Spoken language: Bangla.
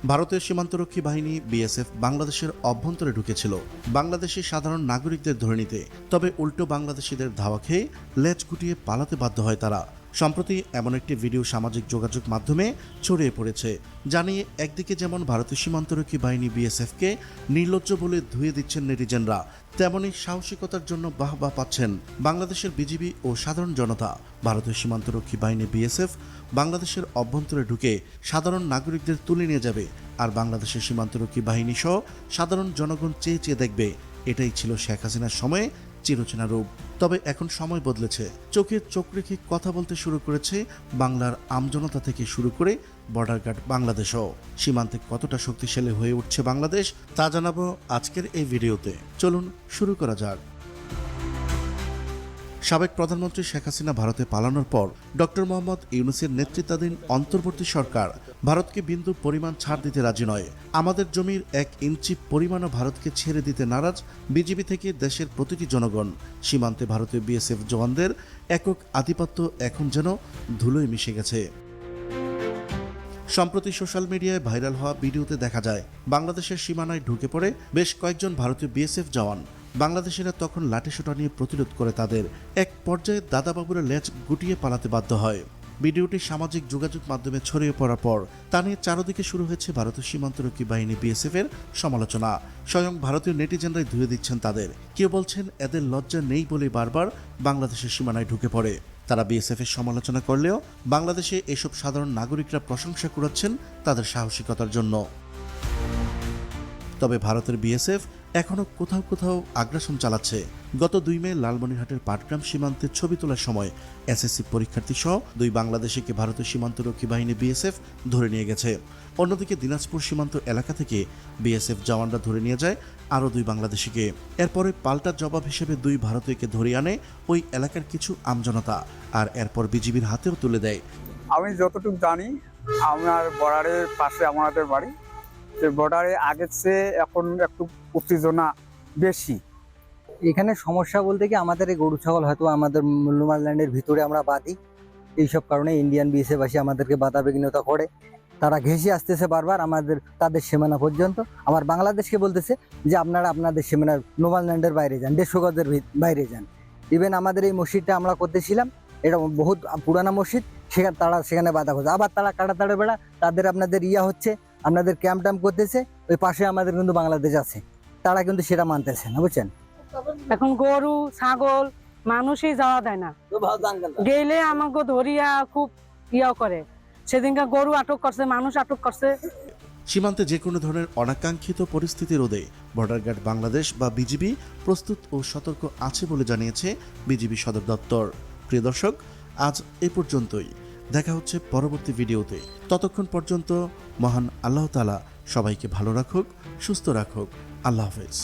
ভারতীয় সীমান্তরক্ষী বাহিনী বিএসএফ বাংলাদেশের অভ্যন্তরে ঢুকেছিল বাংলাদেশি সাধারণ নাগরিকদের ধরে নিতে, তবে উল্টো বাংলাদেশিদের ধাওয়া খেয়ে লেজ গুটিয়ে পালাতে বাধ্য হয় তারা। সম্প্রতি এমন একটি ভিডিও সামাজিক যোগাযোগ মাধ্যমে ছড়িয়ে পড়েছে, জানিয়ে একদিকে যেমন ভারতীয় সীমান্তরক্ষী বাহিনী বিএসএফকে নির্লজ্জ বলে ধুয়ে দিচ্ছেন নেটিজেনরা, তেমনি সাহসিকতার জন্য বাহবা পাচ্ছেন বাংলাদেশের বিজিবি ও সাধারণ জনতা। ভারতীয় সীমান্তরক্ষী বাহিনী বিএসএফ বাংলাদেশের অভ্যন্তরে ঢুকে সাধারণ নাগরিকদের তুলে নিয়ে যাবে, আর বাংলাদেশের সীমান্তরক্ষী বাহিনী সহ সাধারণ জনগণ চেয়ে চেয়ে দেখবে। এটাই ছিল শেখ হাসিনার সময়ে চিরচেনা রূপ। তবে এখন সময় বদলেছে, চোখে চোখ রেখে কথা বলতে শুরু করেছে বাংলার আমজনতা থেকে শুরু করে বর্ডার গার্ড বাংলাদেশও। সীমান্তে কতটা শক্তিশালী হয়ে উঠছে বাংলাদেশ তা জানাবো আজকের এই ভিডিওতে। চলুন শুরু করা যাক। সাবেক প্রধানমন্ত্রী শেখ হাসিনা ভারতে পালানোর পর ডক্টর মোহাম্মদ ইউনূসের নেতৃত্বাধীন অন্তর্বর্তী সরকার ভারতকে বিন্দু পরিমাণ ছাড় দিতে রাজি নয়। আমাদের জমির 1 ইঞ্চি পরিমাণও ভারতকে ছেড়ে দিতে নারাজ বিজিবি থেকে দেশের প্রতিটি জনগণ। সীমান্তে ভারতীয় বিএসএফ জওয়ানদের একক আধিপত্য এখন যেন ধুলোয় মিশে গেছে। সম্প্রতি সোশ্যাল মিডিয়ায় ভাইরাল হওয়া ভিডিওতে দেখা যায় বাংলাদেশের সীমানায় ঢুকে পড়ে বেশ কয়েকজন ভারতীয় বিএসএফ জওয়ান। বাংলাদেশিরা তখন লাঠিসোঁটা নিয়ে প্রতিরোধ করে তাদের। এক পর্যায়ে দাদাবাবুরা লেজ গুটিয়ে পালাতে বাধ্য হয়। ভিডিওটি সামাজিক যোগাযোগ মাধ্যমে ছড়িয়ে পড়ার পর তা নিয়ে চারদিকে শুরু হয়েছে ভারতীয় সীমান্তরক্ষী বাহিনী বিএসএফ এর সমালোচনা। স্বয়ং ভারতীয় নেটিজেনরাই ধুয়ে দিচ্ছেন তাদের। কেউ বলছেন এদের লজ্জা নেই বলে বারবার বাংলাদেশের সীমানায় ঢুকে পড়ে। তারা বিএসএফ এর সমালোচনা করলেও বাংলাদেশে এসব সাধারণ নাগরিকরা প্রশংসা কুড়াচ্ছেন তাদের সাহসিকতার জন্য। তবে ভারতের বিএসএফ এখনও কোথাও কোথাও আগ্রাসন চালাচ্ছে। গত 2 মে লালমনিরহাটের পাটগ্রাম সীমান্তে ছবি তোলার সময় এসএসসি পরীক্ষার্থী সহ 2 বাংলাদেশিকে ভারতীয় সীমান্তরক্ষী বাহিনী বিএসএফ ধরে নিয়ে গেছে। অন্যদিকে দিনাজপুর সীমান্ত এলাকা থেকে বিএসএফ জওয়ানরা ধরে নিয়ে যায় আরও 2 বাংলাদেশিকে। এরপরে পাল্টা জবাব হিসেবে 2 ভারতীয়কে ধরে আনে ওই এলাকার কিছু আমজনতা, আর এরপর বিজিবির হাতেও তুলে দেয়। আমি যতটুকু জানি, আমার বর্ডারের পাশে আমাদের বাড়ি, বর্ডারে আগের চেয়ে এখন একটু উত্তেজনা বেশি। এখানে সমস্যা বলতে কি, আমাদের এই গরু ছাগল হয়তো আমাদের নোম্যানল্যান্ডের ভিতরে আমরা বাঁধি, এইসব কারণে ইন্ডিয়ান বিএসএফ আসি আমাদেরকে বাধা বিঘ্নতা করে। তারা ঘেঁষে আসতেছে বারবার তাদের সীমানা পর্যন্ত। আমার বাংলাদেশকে বলতেছে যে আপনারা আপনাদের সীমানার নোম্যানল্যান্ডের বাইরে যান, 150 গজের বাইরে যান। ইভেন আমাদের এই মসজিদটা আমরা করতেছিলাম, এটা বহুত পুরানা মসজিদ, তারা সেখানে বাধা করছে। আবার তারা কাটাতাড়ে বেড়া তাদের আপনাদের হচ্ছে, আপনাদের ক্যাম্প ট্যাম্প করতেছে। ওই পাশে আমাদের কিন্তু বাংলাদেশ আছে, তারা কিন্তু সেটা মানতেছে না, বুঝছেন। এখন গরু ছাগল মানুষই যাওয়া দেয় না, গেলে আমাকে ধরিয়া খুব করে। সেদিনকে গরু আটক করছে, মানুষ আটক করছে। সীমান্তে যে কোনো ধরনের অনাকাঙ্ক্ষিত পরিস্থিতি রোধে বর্ডার গার্ড বাংলাদেশ বা বিজিবি প্রস্তুত ও সতর্ক আছে বলে জানিয়েছে বিজিবি সদর দপ্তর। প্রিয় দর্শক, আজ এই পর্যন্তই। দেখা হচ্ছে পরবর্তী ভিডিওতে। ততক্ষণ পর্যন্ত মহান আল্লাহ তাআলা সবাইকে ভালো রাখুক, সুস্থ রাখুক। আল্লাহ হাফেজ।